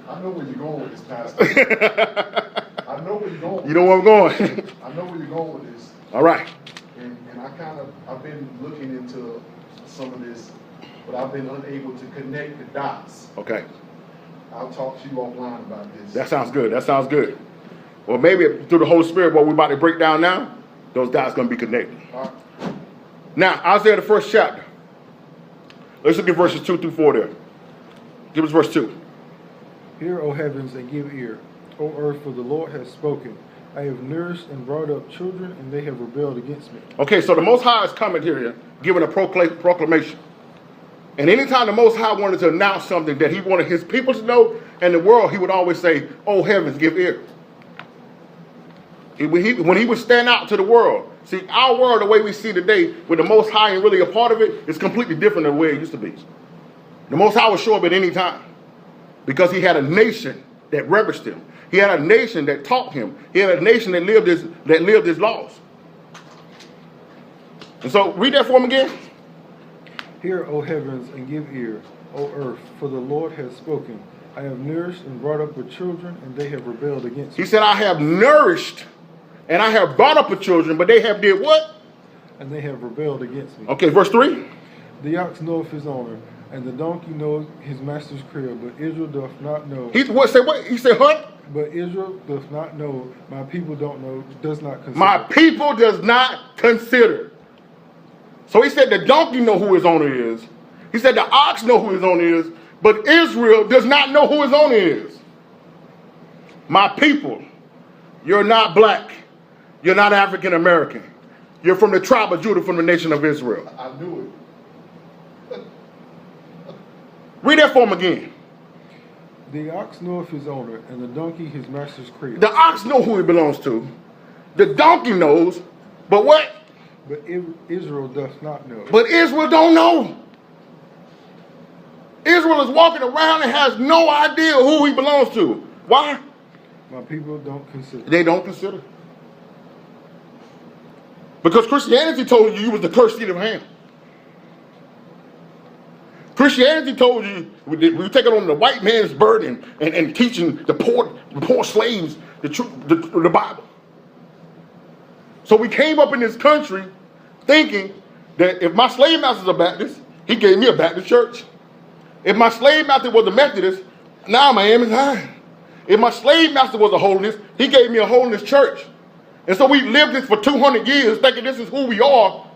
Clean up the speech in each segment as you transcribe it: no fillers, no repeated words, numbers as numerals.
I know where you're going with this, Pastor. I know where you're going with You know where I'm going? I know where you're going with this. All right. And I've been looking into some of this, but I've been unable to connect the dots. Okay. I'll talk to you offline about this. That sounds good. That sounds good. Well, maybe through the Holy Spirit, what we're about to break down now, those dots going to be connected. All right. Now, Isaiah, the first chapter. Let's look at verses 2 through 4 there. Give us verse 2. Hear, O heavens, and give ear, O earth, for the Lord has spoken. I have nourished and brought up children, and they have rebelled against me. Okay, so the Most High is coming here, giving a proclamation. And anytime the Most High wanted to announce something that he wanted his people to know and the world, he would always say, "Oh heavens, give ear." When he would stand out to the world. See, our world, the way we see today, with the Most High and really a part of it, is completely different than the way it used to be. The Most High would show up at any time because he had a nation that reverenced him. He had a nation that taught him. He had a nation that lived his laws. And so, read that for him again. Hear, O heavens, and give ear, O earth, for the Lord has spoken. I have nourished and brought up with children, and they have rebelled against me. He said, I have nourished and I have brought up with children, but they have did what? And they have rebelled against me. Okay, verse 3. The ox knoweth his owner, and the donkey knoweth his master's crib, but Israel doth not know. He said what? But Israel doth not know, my people don't know, does not consider. My people does not consider. So he said the donkey know who his owner is. He said the ox know who his owner is, but Israel does not know who his owner is. My people, you're not black. You're not African American. You're from the tribe of Judah, from the nation of Israel. I knew it. Read that for him again. The ox knoweth his owner, and the donkey his master's crib. The ox know who he belongs to. The donkey knows, but what? But Israel doth not know. But Israel don't know. Israel is walking around and has no idea who he belongs to. Why? My people don't consider. They don't consider. Because Christianity told you was the cursed seed of Ham. Christianity told you we were taking on the white man's burden and teaching the poor slaves the Bible. So we came up in this country thinking that if my slave master's a Baptist, he gave me a Baptist church. If my slave master was a Methodist, now I am as high. If my slave master was a holiness, he gave me a holiness church. And so we lived this for 200 years thinking this is who we are,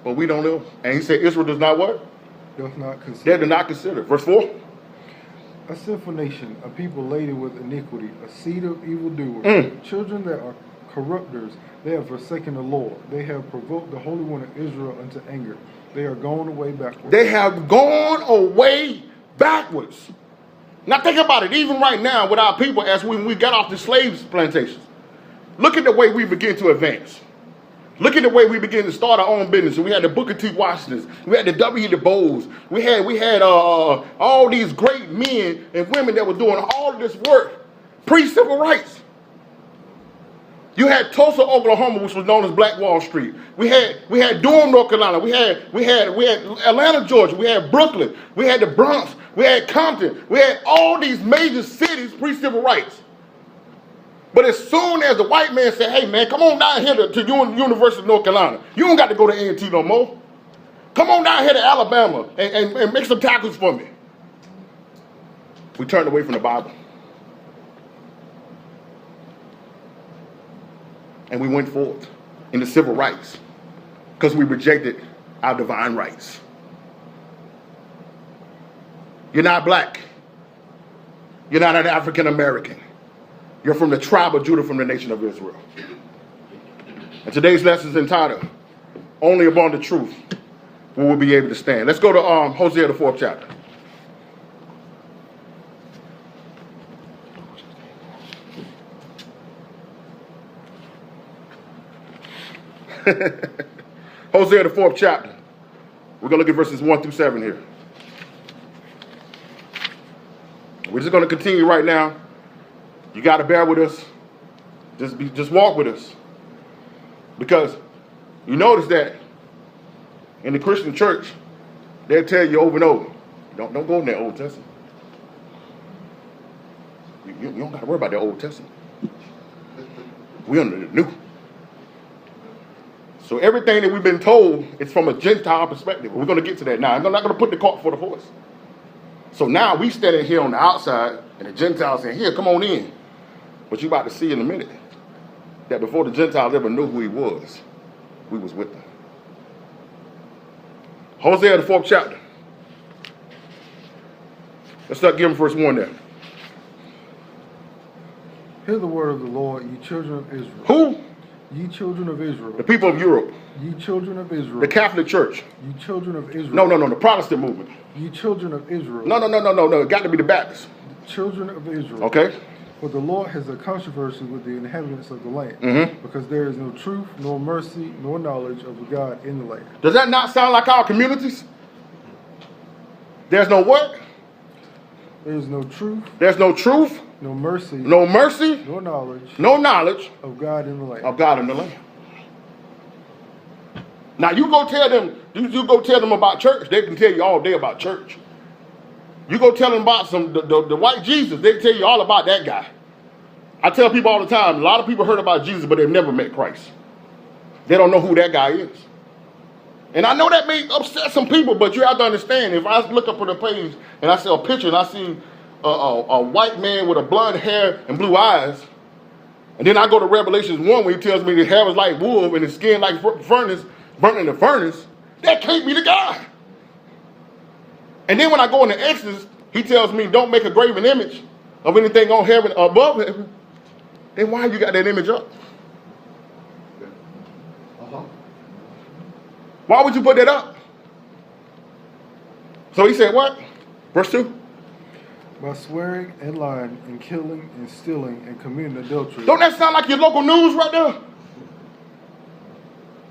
but we don't know. And he said Israel does not what? Doth not consider. They do not consider. Verse 4. A sinful nation, a people laden with iniquity, a seed of evildoers, children that are corrupters, they have forsaken the Lord. They have provoked the Holy One of Israel unto anger. They are gone away backwards. They have gone away backwards. Now think about it, even right now with our people as when we got off the slaves plantations. Look at the way we begin to advance. Look at the way we begin to start our own business. We had the Booker T. Washingtons. We had the W. Du Bois. We had all these great men and women that were doing all of this work pre-civil rights. You had Tulsa, Oklahoma, which was known as Black Wall Street. We had Durham, North Carolina. We had Atlanta, Georgia. We had Brooklyn. We had the Bronx. We had Compton. We had all these major cities pre-civil rights. But as soon as the white man said, hey, man, come on down here to University of North Carolina. You don't got to go to A&T no more. Come on down here to Alabama and make some tackles for me. We turned away from the Bible. And we went forward in the civil rights because we rejected our divine rights. You're not black. You're not an African American. You're from the tribe of Judah, from the nation of Israel. And today's lesson is entitled, Only Upon the Truth Will We Be Able to Stand. Let's go to Hosea, the 4th chapter. Hosea, the 4th chapter. We're going to look at verses 1 through 7 here. We're just going to continue right now. You got to bear with us. Just walk with us. Because you notice that in the Christian church, they'll tell you over and over, don't go in that Old Testament. You don't got to worry about the Old Testament. We're under the new. So everything that we've been told is from a Gentile perspective. We're going to get to that now. I'm not going to put the cart before the horse. So now we standing here on the outside, and the Gentiles saying, here, come on in. But you're about to see in a minute that before the Gentiles ever knew who he was, we was with them. Hosea, the 4th chapter. Let's start giving verse 1 there. Hear the word of the Lord, ye children of Israel. Who? Ye children of Israel. The people of Europe. Ye children of Israel. The Catholic Church. Ye children of Israel. No, the Protestant movement. Ye children of Israel. No, it got to be the Baptists. Children of Israel. Okay. For the Lord has a controversy with the inhabitants of the land, because there is no truth, nor mercy, nor knowledge of God in the land. Does that not sound like our communities? There's no what? There is no truth. There's no truth. No mercy. No mercy. No knowledge. No knowledge. Of God in the land. Of God in the land. Now you go tell them about church, they can tell you all day about church. You go tell them about the white Jesus, they can tell you all about that guy. I tell people all the time, a lot of people heard about Jesus, but they've never met Christ. They don't know who that guy is. And I know that may upset some people, but you have to understand, if I look up on the page and I see a picture and I see a white man with a blonde hair and blue eyes, and then I go to Revelations 1 where he tells me his hair was like wool and his skin like furnace, burnt in the furnace, that can't be the guy. And then when I go into Exodus, he tells me don't make a graven image of anything on heaven or above heaven. Then why you got that image up? Why would you put that up? So he said what? Verse 2. By swearing and lying and killing and stealing and committing adultery. Don't that sound like your local news right there?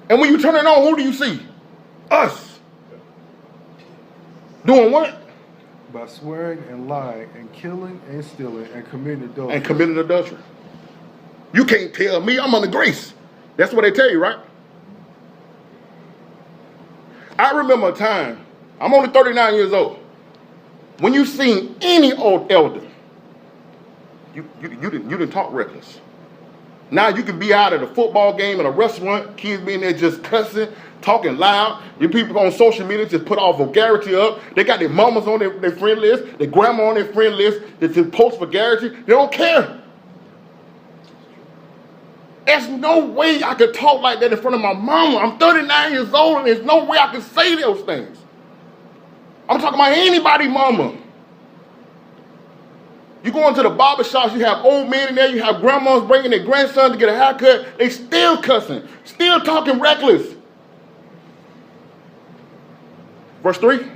And when you turn it on, who do you see? Us. Doing what? By swearing and lying and killing and stealing and committing adultery. And committing adultery. You can't tell me I'm under grace. That's what they tell you, right? I remember a time, I'm only 39 years old. When you seen any old elder, you didn't talk reckless. Now you can be out at a football game in a restaurant, kids being there just cussing, talking loud. Your people on social media just put all vulgarity up. They got their mamas on their friend list, their grandma on their friend list. They just post vulgarity. They don't care. There's no way I could talk like that in front of my mama. I'm 39 years old and there's no way I can say those things. I'm talking about anybody, mama. You go into the barber shops, you have old men in there, you have grandmas bringing their grandsons to get a haircut. They still cussing, still talking reckless. Verse 3.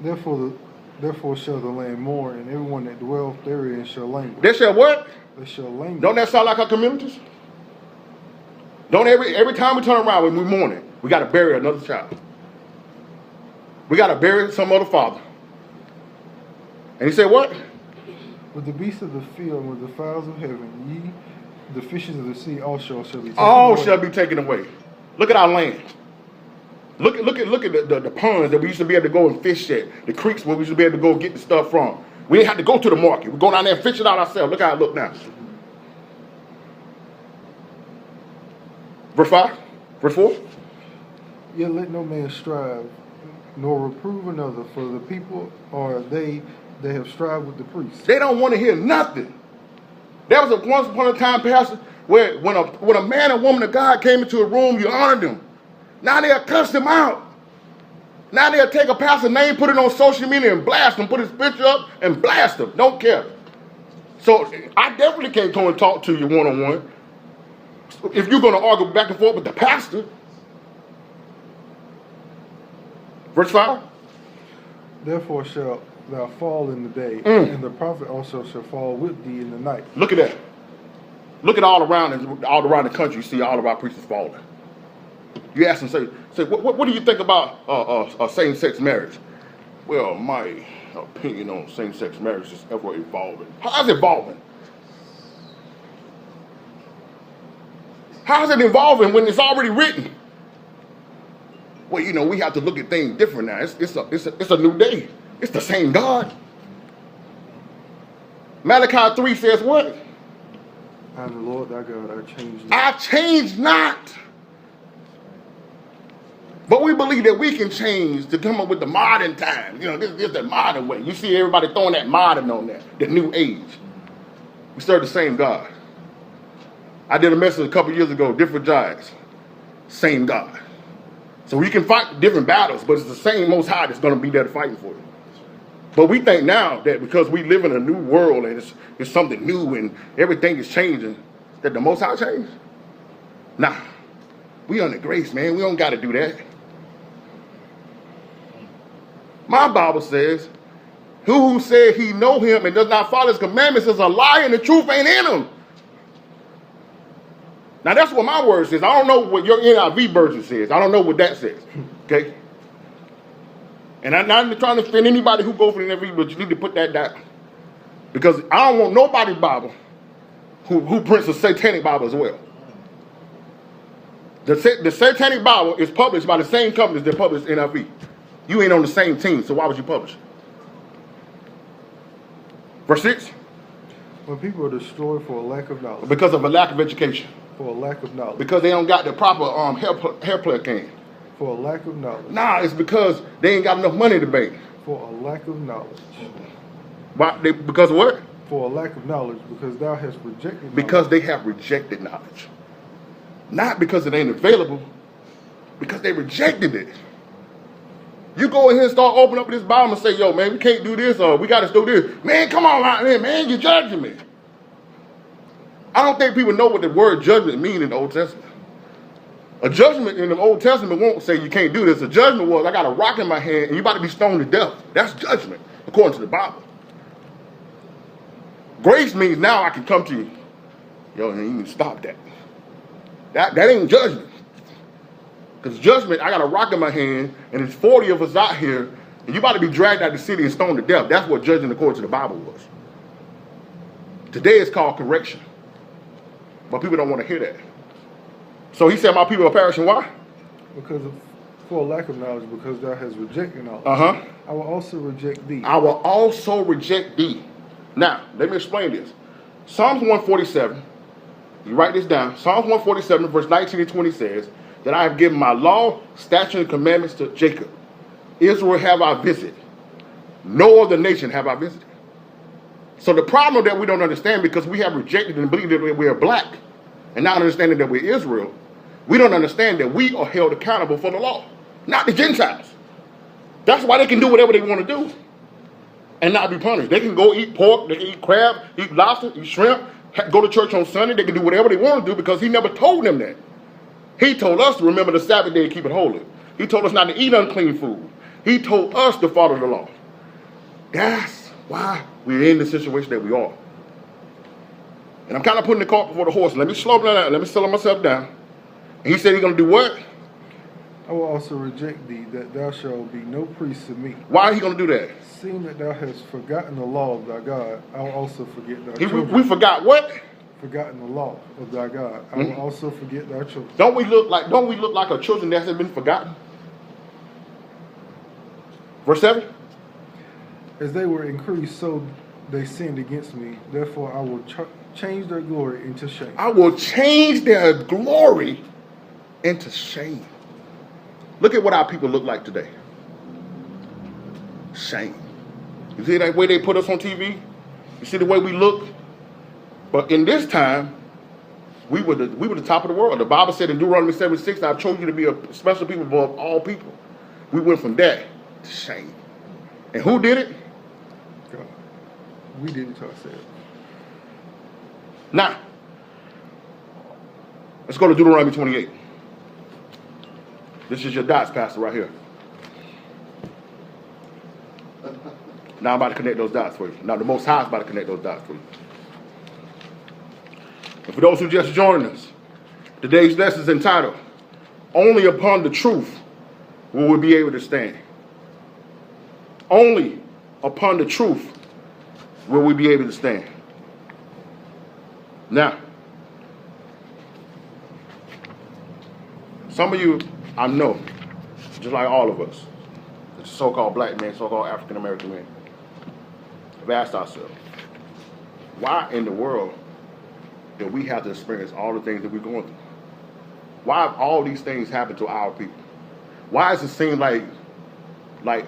Therefore shall the land mourn, and everyone that dwelleth therein shall languish. They shall what? They shall languish. Don't that sound like our communities? Don't every time we turn around when we're mourning, we got to bury another child. We got to bury some other father. And he said what? With the beasts of the field and with the fowls of heaven, the fishes of the sea also shall be taken away. Shall be taken away. Look at our land. Look at the ponds that we used to be able to go and fish at. The creeks where we used to be able to go get the stuff from. We didn't have to go to the market. We go down there and fish it out ourselves. Look how it look now. Verse 5. Verse 4. Yet let no man strive, nor reprove another, for the people are they have strived with the priests. They don't want to hear nothing. There was once upon a time, Pastor, where when a man and woman of God came into a room, you honored them. Now they'll cuss them out. Now they'll take a pastor's name, put it on social media and blast him, put his picture up and blast him. Don't care. So I definitely can't come and talk to you one-on-one. If you're going to argue back and forth with the pastor. Verse 5. Therefore shalt thou fall in the day, and the prophet also shall fall with thee in the night. Look at that. Look at all around the country. You see all of our preachers falling. You ask them, say, what do you think about same-sex marriage? Well, my opinion on same-sex marriage is ever evolving. How's it evolving? How's it evolving when it's already written? Well, we have to look at things different now. It's a new day. It's the same God. Malachi 3 says what? I am the Lord thy God, I change not. I change not. But we believe that we can change to come up with the modern time. You know, this is the modern way. You see everybody throwing that modern on there, the new age. We serve the same God. I did a message a couple years ago, different giants, same God. So we can fight different battles, but it's the same Most High that's going to be there fighting for you. But we think now that because we live in a new world and it's something new and everything is changing, that the Most High changed? Nah. We under grace, man. We don't got to do that. My Bible says, who said he know him and does not follow his commandments is a liar and the truth ain't in him. Now that's what my word says. I don't know what your NIV version says. I don't know what that says. Okay? And I'm not trying to offend anybody who goes for the NIV, but you need to put that down. Because I don't want nobody's Bible who prints a satanic Bible as well. The satanic Bible is published by the same companies that publish NIV. You ain't on the same team, so why would you publish it? Verse 6. When people are destroyed for a lack of knowledge. Because of a lack of education. For a lack of knowledge. Because they don't got the proper hair plug can. For a lack of knowledge. Nah, it's because they ain't got enough money to bank. For a lack of knowledge. Why? Because of what? For a lack of knowledge, because thou hast rejected knowledge. Because they have rejected knowledge. Not because it ain't available, because they rejected it. You go in here and start opening up this Bible and say, yo, man, we can't do this, or we got to do this. Man, come on out here, man, you're judging me. I don't think people know what the word judgment means in the Old Testament. A judgment in the Old Testament won't say you can't do this. A judgment was, I got a rock in my hand and you about to be stoned to death. That's judgment, according to the Bible. Grace means now I can come to you. Yo, you need to stop that. That ain't judgment. Because judgment, I got a rock in my hand, and there's 40 of us out here, and you about to be dragged out of the city and stoned to death. That's what judging according to the Bible was. Today it's called correction. But people don't want to hear that. So he said, my people are perishing. Why? For a lack of knowledge, because thou hast rejected knowledge. I will also reject thee. I will also reject thee. Now, let me explain this. Psalms 147, you write this down. Psalms 147, verse 19 and 20 says, that I have given my law, statute, and commandments to Jacob. Israel have I visited. No other nation have I visited. So the problem that we don't understand, because we have rejected and believed that we are black, and not understanding that we're Israel, we don't understand that we are held accountable for the law, not the Gentiles. That's why they can do whatever they want to do and not be punished. They can go eat pork, they can eat crab, eat lobster, eat shrimp, go to church on Sunday. They can do whatever they want to do because he never told them that. He told us to remember the Sabbath day and keep it holy. He told us not to eat unclean food. He told us to follow the law. That's why we're in the situation that we are. And I'm kind of putting the cart before the horse. Let me slow down. Let me settle myself down. And he said he's going to do what? I will also reject thee, that thou shalt be no priest to me. Why are he going to do that? Seeing that thou hast forgotten the law of thy God, I will also forget thy children. We forgot what? Forgotten the law of thy God, I will also forget thy children. Don't we look like a children that hasn't been forgotten? Verse 7. As they were increased, so they sinned against me. Therefore, I will change their glory into shame. I will change their glory into shame. Look at what our people look like today. Shame. You see that way they put us on TV? You see the way we look? But in this time, we were the top of the world. The Bible said in Deuteronomy 7:6, I've chosen you to be a special people above all people. We went from that to shame. And who did it? God. We did it to ourselves. Now, let's go to Deuteronomy 28. This is your dots, Pastor, right here. Now I'm about to connect those dots for you. Now the Most High is about to connect those dots for you. And for those who just joined us, today's lesson is entitled, Only Upon the Truth Will We Be Able to Stand. Only upon the truth will we be able to stand. Now, some of you, I know, just like all of us, so-called black men, so-called African-American men, have asked ourselves, why in the world do we have to experience all the things that we're going through? Why have all these things happened to our people? Why does it seem like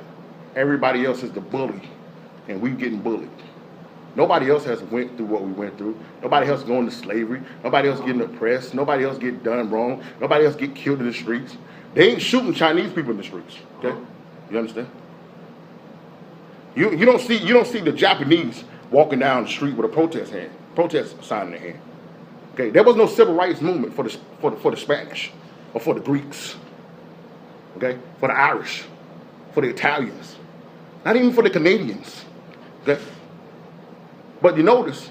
everybody else is the bully and we getting bullied? Nobody else has went through what we went through. Nobody else going to slavery. Nobody else getting oppressed. Nobody else get done wrong. Nobody else get killed in the streets. They ain't shooting Chinese people in the streets. Okay, you understand? You don't see the Japanese walking down the street with a protest sign in their hand. Okay, there was no civil rights movement for the Spanish or for the Greeks. Okay, for the Irish, for the Italians, not even for the Canadians. Okay. But you notice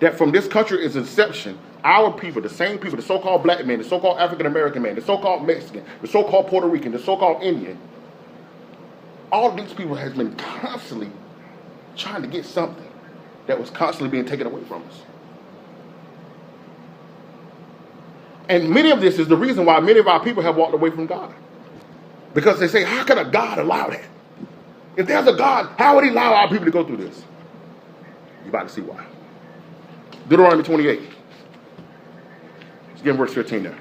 that from this country's inception, our people, the same people, the so-called black man, the so-called African-American man, the so-called Mexican, the so-called Puerto Rican, the so-called Indian, all of these people has been constantly trying to get something that was constantly being taken away from us. And many of this is the reason why many of our people have walked away from God. Because they say, how can a God allow that? If there's a God, how would he allow our people to go through this? You're about to see why. Deuteronomy 28. Let's get in verse 15 now.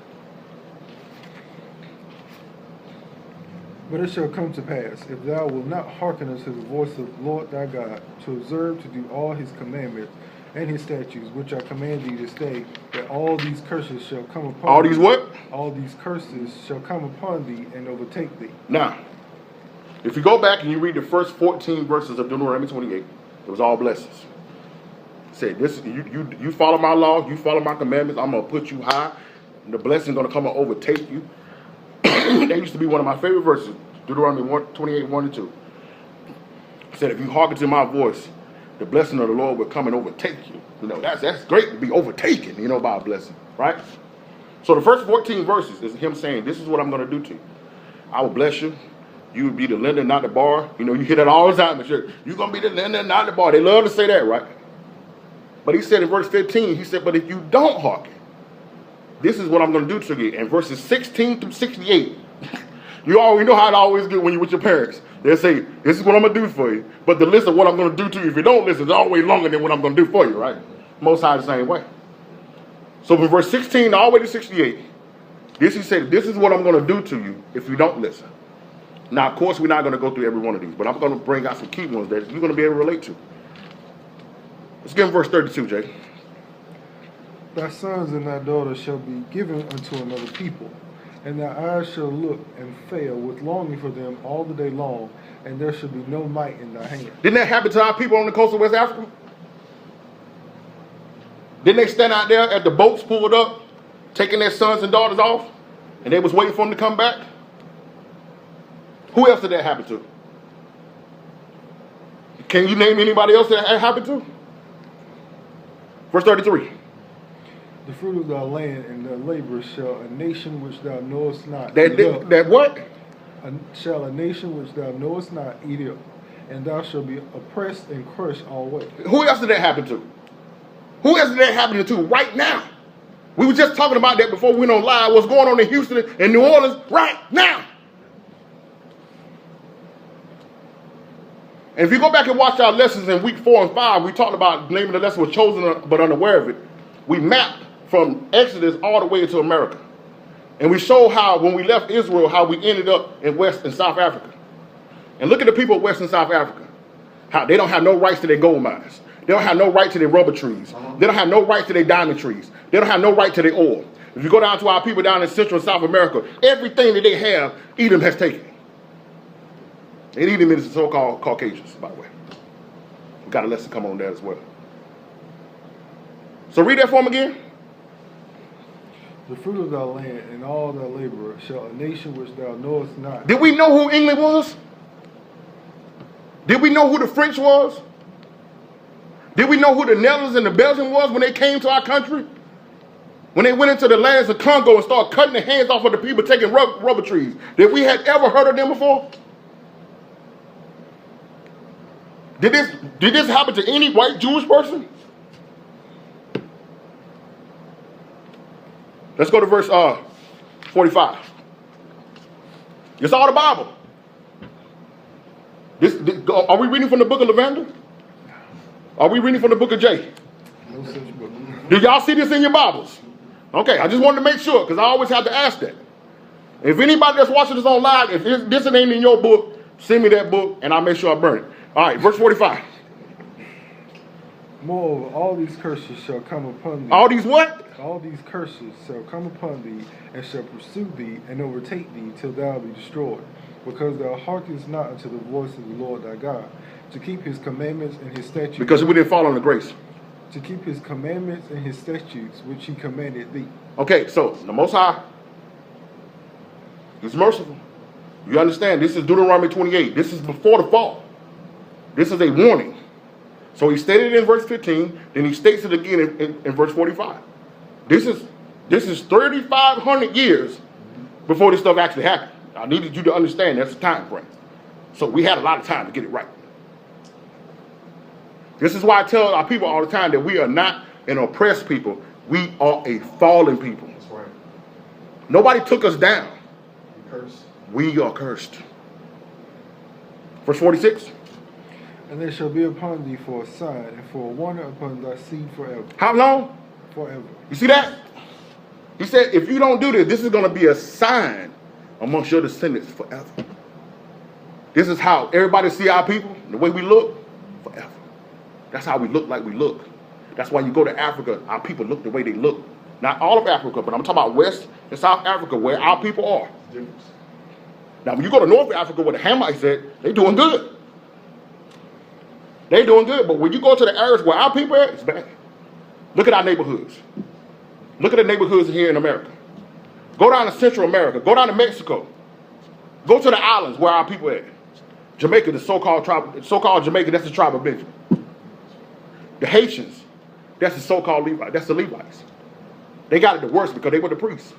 But it shall come to pass, if thou wilt not hearken unto the voice of the Lord thy God, to observe to do all his commandments and his statutes, which I command thee this day, that all these curses shall come upon All thee. these what? All these curses shall come upon thee and overtake thee. Now, if you go back and you read the first 14 verses of Deuteronomy 28, it was all blessings. It said, this, you follow my law, you follow my commandments, I'm going to put you high, and the blessing going to come and overtake you. That used to be one of my favorite verses, Deuteronomy 28, 1 and 2. It said, if you hearken to my voice, the blessing of the Lord will come and overtake you. You know, that's great to be overtaken, by a blessing, right? So the first 14 verses is him saying, this is what I'm going to do to you. I will bless you. You will be the lender, not the borrower. You hear that all the time. You're going to be the lender, not the borrower. They love to say that, right? But he said in verse 15, he said, but if you don't hearken, this is what I'm going to do to you. And verses 16 through 68, you already know how it always get when you're with your parents. They'll say, this is what I'm going to do for you. But the list of what I'm going to do to you, if you don't listen, is always longer than what I'm going to do for you, right? Most High the same way. So from verse 16 all the way to 68, he said, this is what I'm going to do to you if you don't listen. Now, of course, we're not going to go through every one of these, but I'm going to bring out some key ones that you're going to be able to relate to. Let's get in verse 32, Jay. Thy sons and thy daughters shall be given unto another people, and thy eyes shall look and fail with longing for them all the day long, and there shall be no might in thy hand. Didn't that happen to our people on the coast of West Africa? Didn't they stand out there at the boats pulled up, taking their sons and daughters off, and they was waiting for them to come back? Who else did that happen to? Can you name anybody else that happened to? Verse 33. The fruit of thy land and thy labor shall a nation which thou knowest not That what? Shall a nation which thou knowest not eat up, and thou shalt be oppressed and crushed always. Who else did that happen to? Who else did that happen to right now? We were just talking about that before we went on live. What's going on in Houston and New Orleans right now? And if you go back and watch our lessons in week 4 and 5, we talked about the name of the lesson was chosen but unaware of it. We mapped from Exodus all the way to America. And we showed how when we left Israel, how we ended up in West and South Africa. And look at the people of West and South Africa. How they don't have no rights to their gold mines. They don't have no right to their rubber trees. They don't have no right to their diamond trees. They don't have no right to their oil. If you go down to our people down in Central and South America, everything that they have, Edom has taken. And Edom is the so-called Caucasians, by the way. We've got a lesson come on there as well. So read that for them again. The fruit of thy land and all thy labor shall a nation which thou knowest not. Did we know who England was? Did we know who the French was? Did we know who the Netherlands and the Belgians was when they came to our country? When they went into the lands of Congo and started cutting the hands off of the people taking rubber trees. Did we have ever heard of them before? Did this happen to any white Jewish person? Let's go to verse 45. It's all the Bible. Are we reading from the book of Lavender? Are we reading from the book of J? No such book. Do y'all see this in your Bibles? Okay, I just wanted to make sure, because I always have to ask that. If anybody that's watching this on live, if this ain't in your book, send me that book, and I'll make sure I burn it. All right, verse 45. Moreover, all these curses shall come upon thee. All these what? All these curses shall come upon thee, and shall pursue thee, and overtake thee, till thou be destroyed. Because thou hearkenest not unto the voice of the Lord thy God, to keep his commandments and his statutes. Because we didn't fall under grace. To keep his commandments and his statutes, which he commanded thee. Okay, so the Most High is merciful. You understand? This is Deuteronomy 28. This is before the fall. This is a warning. So he stated it in verse 15, then he states it again in verse 45. This is 3,500 years before this stuff actually happened. I needed you to understand that's the time frame. So we had a lot of time to get it right. This is why I tell our people all the time that we are not an oppressed people. We are a fallen people. That's right. Nobody took us down. You curse. We are cursed. Verse 46. And they shall be upon thee for a sign, and for a wonder upon thy seed forever. How long? Forever. You see that? He said, if you don't do this is going to be a sign amongst your descendants forever. This is how everybody see our people, the way we look, forever. That's how we look like we look. That's why you go to Africa, our people look the way they look. Not all of Africa, but I'm talking about West and South Africa, where our people are. Difference. Now, when you go to North Africa, where the Hamites at, they doing good. They doing good, but when you go to the areas where our people are, it's bad. Look at our neighborhoods. Look at the neighborhoods here in America. Go down to Central America. Go down to Mexico. Go to the islands where our people are at. Jamaica, the so-called Jamaica, that's the tribe of Benjamin. The Haitians, that's the so-called Levites. That's the Levites. They got it the worst because they were the priests.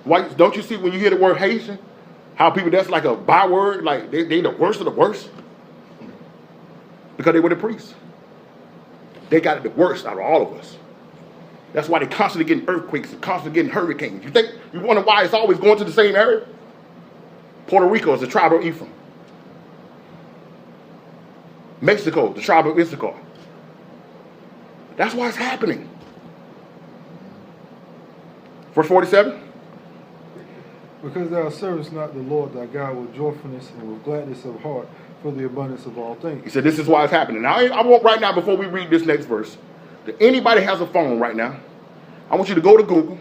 Whites, don't you see when you hear the word Haitian, how people, that's like a byword, like they the worst of the worst? Because they were the priests. They got it the worst out of all of us. That's why they constantly getting earthquakes and constantly getting hurricanes. You wonder why it's always going to the same area? Puerto Rico is the tribe of Ephraim. Mexico, the tribe of Issachar. That's why it's happening. Verse 47. Because thou servest not the Lord thy God with joyfulness and with gladness of heart for the abundance of all things. He said, this is why it's happening. Now, I want right now, before we read this next verse, that anybody has a phone right now, I want you to go to Google.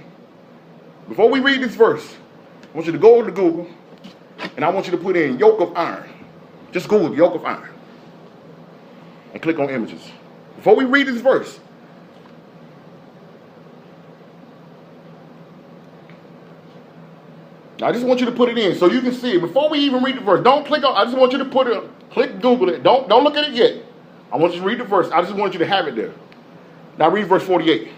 Before we read this verse, I want you to go to Google, and I want you to put in yoke of iron. Just Google yoke of iron. And click on images. Before we read this verse, I just want you to put it in so you can see it. Before we even read the verse, don't click on, I just want you to put it, click Google it. Don't look at it yet. I want you to read the verse. I just want you to have it there. Now read verse 48.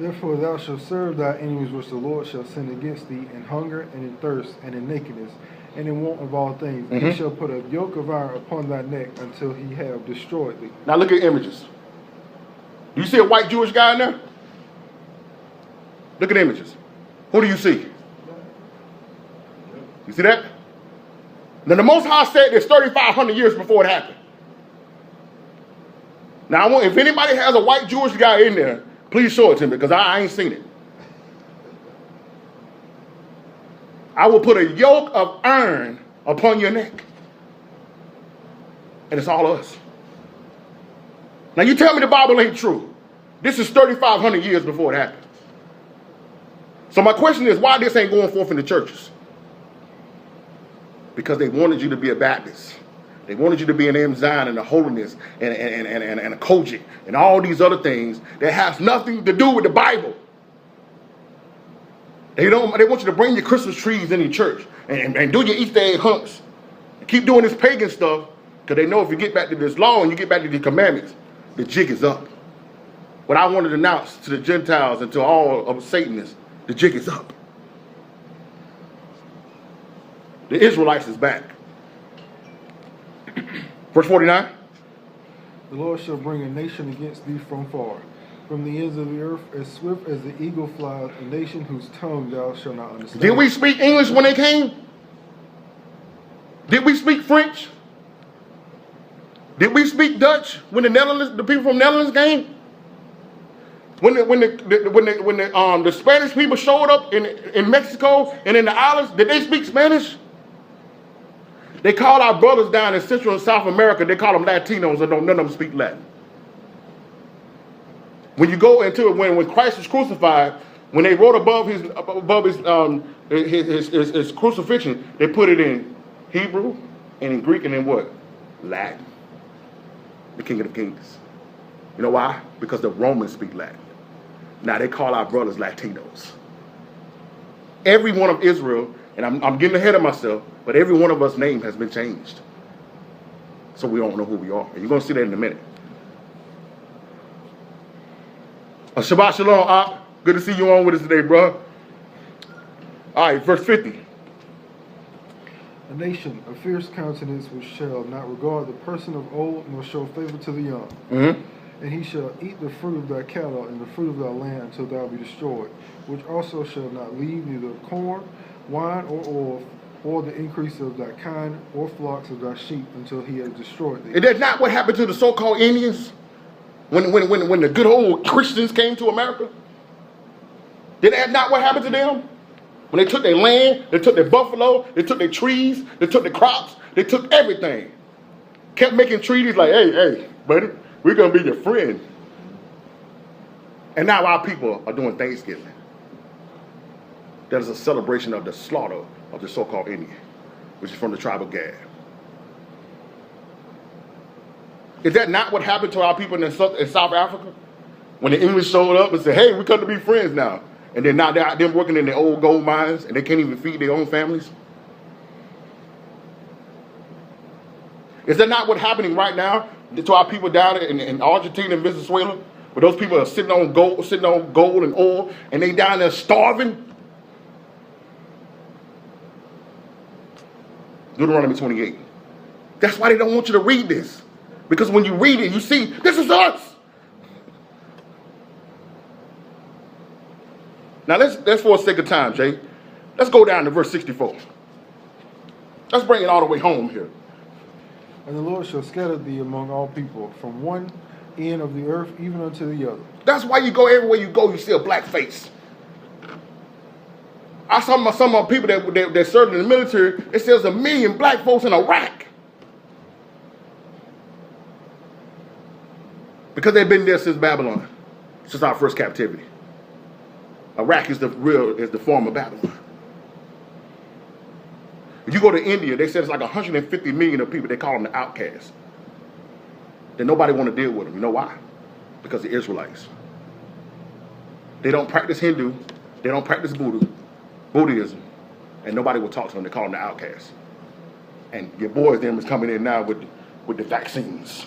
Therefore thou shalt serve thy enemies which the Lord shall send against thee in hunger and in thirst and in nakedness and in want of all things. And he shall put a yoke of iron upon thy neck until he have destroyed thee. Now look at images. Do you see a white Jewish guy in there? Look at images. Who do you see? You see that? Now the Most High said this 3,500 years before it happened. Now if anybody has a white Jewish guy in there, please show it to me because I ain't seen it. I will put a yoke of iron upon your neck. And it's all us. Now you tell me the Bible ain't true. This is 3,500 years before it happened. So my question is, why this ain't going forth in the churches? Because they wanted you to be a Baptist. They wanted you to be an M. Zion and a holiness and a Kojic and all these other things that has nothing to do with the Bible. They want you to bring your Christmas trees in your church and do your Easter egg hunts. And keep doing this pagan stuff because they know if you get back to this law and you get back to the commandments, the jig is up. What I wanted to announce to the Gentiles and to all of Satanists, the jig is up. The Israelites is back. Verse 49. The Lord shall bring a nation against thee from far, from the ends of the earth, as swift as the eagle flies, a nation whose tongue thou shalt not understand. Did we speak English when they came? Did we speak French? Did we speak Dutch when the people from Netherlands came? When the Spanish people showed up in Mexico and in the islands, did they speak Spanish? They call our brothers down in Central and South America, they call them Latinos, and none of them speak Latin. When you go into it, when Christ was crucified, when they wrote above his crucifixion, they put it in Hebrew and in Greek and in what? Latin. The King of the Kings. You know why? Because the Romans speak Latin. Now they call our brothers Latinos. Every one of Israel, and I'm getting ahead of myself, but every one of us' name has been changed. So we don't know who we are. And you're going to see that in a minute. Shabbat Shalom, Ak. Good to see you on with us today, bro. All right, verse 50. A nation of fierce countenance which shall not regard the person of old, nor show favor to the young. Mm-hmm. And he shall eat the fruit of thy cattle and the fruit of thy land until thou be destroyed, which also shall not leave neither corn, wine, or oil, or the increase of thy kind, or flocks of thy sheep, until he has destroyed thee. Is that not what happened to the so-called Indians? When the good old Christians came to America? Did that not what happened to them? When they took their land, they took their buffalo, they took their trees, they took their crops, they took everything. Kept making treaties like, hey, buddy, we're going to be your friend. And now our people are doing Thanksgiving. That is a celebration of the slaughter of the so-called Indian, which is from the tribe of Gad. Is that not what happened to our people in South Africa? When the English showed up and said, hey, we come to be friends now. And then now they're out there working in their old gold mines and they can't even feed their own families? Is that not what's happening right now to our people down in Argentina and Venezuela? Where those people are sitting on gold and oil, and they down there starving? Deuteronomy 28. That's why they don't want you to read this. Because when you read it, you see, this is us. Now let's for the sake of time, Jay. Let's go down to verse 64. Let's bring it all the way home here. And the Lord shall scatter thee among all people, from one end of the earth even unto the other. That's why you go everywhere you go, you see a black face. I saw some of my people that served in the military. It says 1 million black folks in Iraq. Because they've been there since Babylon, since our first captivity. Iraq is the form of Babylon. If you go to India, they said it's like 150 million of people. They call them the outcasts. Then nobody want to deal with them. You know why? Because the Israelites. They don't practice Hindu. They don't practice Buddhism. And nobody will talk to them. They call them the outcasts. And your boys, them, is coming in now with the vaccines.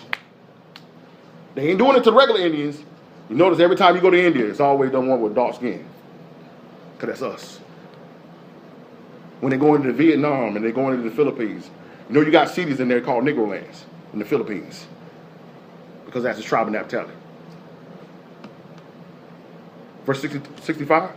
They ain't doing it to the regular Indians. You notice every time you go to India, it's always the one with dark skin. Because that's us. When they go into Vietnam and they go into the Philippines, you know you got cities in there called Negro lands in the Philippines. Because that's the tribe of Naphtali. Verse 65.